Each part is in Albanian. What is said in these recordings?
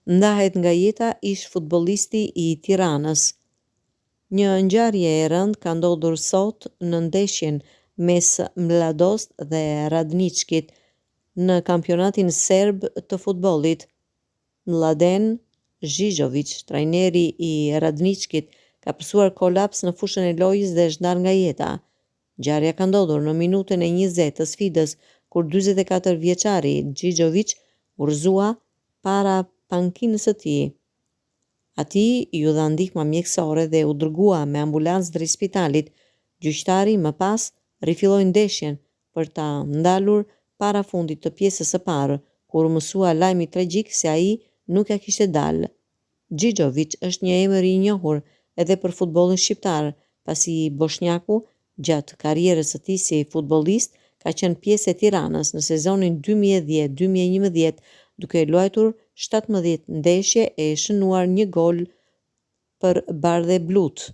Ndahet nga jeta ish futbollisti i Tiranës. Një ngjarje e rëndë ka ndodhur sot në ndeshjen mes Mladost dhe Radničkit në kampionatin serb të futbollit. Mladen Zhizović, trajneri i Radničkit, ka pësuar kolaps në fushën e lojës dhe është ndarë nga jeta. Ngjarja ka ndodhur në minutën e 20 të sfidës, kur 44 vjeçari Zhizović urrëzua para pankinës së tij. Atij ju dha ndihma mjekësore dhe u dërgua me ambulancë drejt spitalit. Gjyqtari më pas rifilloi ndeshjen për ta ndalur para fundit të pjesës së parë, kur u mësua lajmi tragjik se ai nuk ja kishte dalë. Zhizović është një emër i njohur edhe për futbollin shqiptar, pasi bosnjaku gjatë karrierës së tij si futbollist ka qenë pjesë e Tiranës në sezonin 2010-2011, duke luajtur 17 ndeshje e shënuar një gol për Bardhe Blut.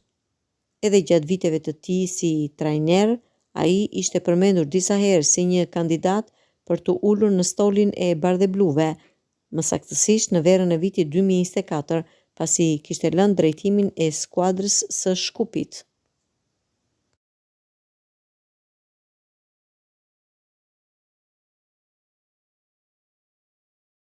Edhe gjatë viteve të tij si trajner, ai ishte përmendur disa herë si një kandidat për të ulur në stolin e Bardhebluve, më saktësisht në verën e vitit 2024, pasi kishte lënë drejtimin e skuadrës së Shkupit.